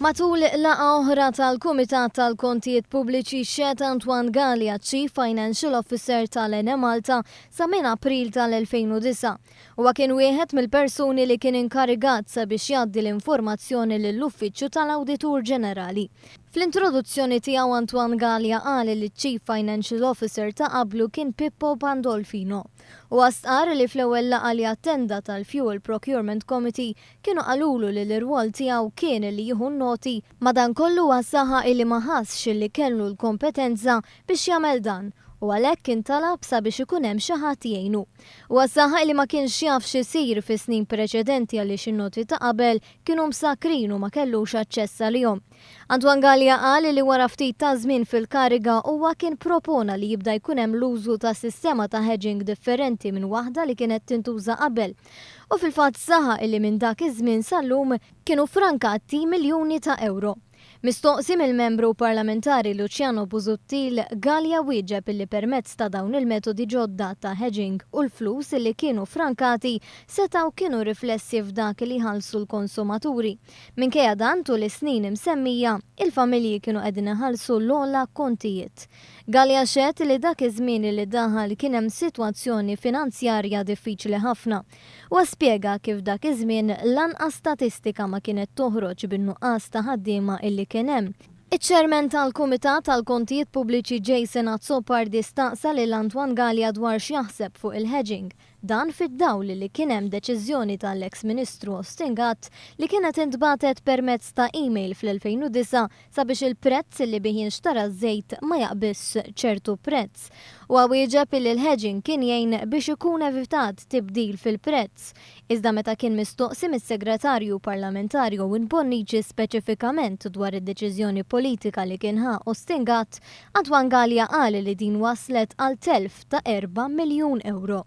Matul laqa oħra tal-Kumitat tal-Kontijiet Pubbliċi xed Antoine Gallia, Chief Financial Officer tal-Ene Malta sa minn April tal-2009. Huwa kien wieħed mill-persuni li kien inkarigat sabiex jgħaddi l-informazzjoni lill-Uffiċċju tal-Awditur Ġenerali. Fl-introduzzjoni tiegħu Antoine Gallia qal li Chief Financial Officer ta' qablu kien Pippo Pandolfino. U għastqar li fl-ewwel laqgħa li attenda tal-Fuel Procurement Committee kienu qalulu li l-irwol tiegħu kien li jieħu noti madankollu għas-saħa li ma ħassx li kellu l-kompetenza biex jagħmel dan u għalhekk kien talab sabiex ikun hemm xi ħadd jgħinu. U għas-saħa li ma kienx jaf x'isir fis-snin preċedenti għaliex in-noti ta' qabel kienu msakrin u ma kellux aċċess għalihom. Antoine Gallia qal li wara ftit ta' żmien fil-kariga huwa kien propona li jibda jkun hemm l-użu ta' sistema ta' hedging differenti minn waħda li kienet tintuża qabel. U fil-fatt saħa li minn dak iż-żmien sal-lum kienu frankati miljuni ta' euro. Mistoqsim il-membru parlamentari Luciano Busuttil, Gallia wieġeb illi permezz ta' dawn il-metodi ġodda ta' hedging u l-flus li kienu frankati setaw kienu riflessi f'dak li ħalsu l-konsumaturi. Minkejja dan tul is-snin imsemmija, il-familji kienu qegħdin iħallsu l-ogħla kontijiet. Gallia xedt li dak iż-żmien li daħal kien hemm sitwazzjoni finanzjarja diffiċli ħafna. U spjega kif dak iż-żmien lanqas statistika ma kienet toħroġ bin-nuqqas ta' ħaddiema illi kien hemm. Iċ-ċermen tal-Kumitat tal-Kontijiet Pubbliċi Jason Azzopardi staqsa lil Antoine Gallia dwar x'jaħseb fuq il-hedging. Dan fid-dawl li kien hemm deċiżjoni tal-eks Ministru Ostingat li kienet intbatet permezz ta' email fl-2009 sabiex il-prezz li bih jinxtara żejt ma jaqbiss ċertu prezz. U għawieġeb li l-hedging kien jgħin biex ikun evitat tibdil fil-prezz. Iżda meta kien mistoqsim is-segretarju parlamentarju Bonnici speċifikament dwar id-deċiżjoni politika li kien ħa Ostingat, Antoine Gallia qal li din waslet għal telf ta' 4 miljun euro.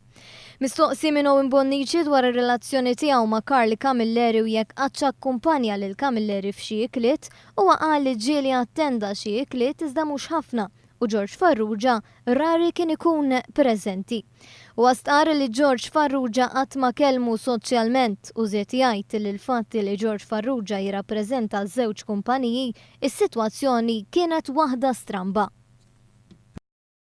Mistoqsi minn Bonnici dwar ir-relazzjoni tiegħu ma' Karl Camilleri u jekk qatt akkumpanja lil Camilleri f'xi ikliet huwa qal li ġieli attenda xi ikliet iżda mhux ħafna u George Farrugia rari kien ikun preżenti. U għastqar li George Farrugia qatt ma kellmu soċjalment u żied jgħid li l-fatt li George Farrugia jirrappreżenta żewġ kumpaniji, is-sitwazzjoni kienet waħda stramba.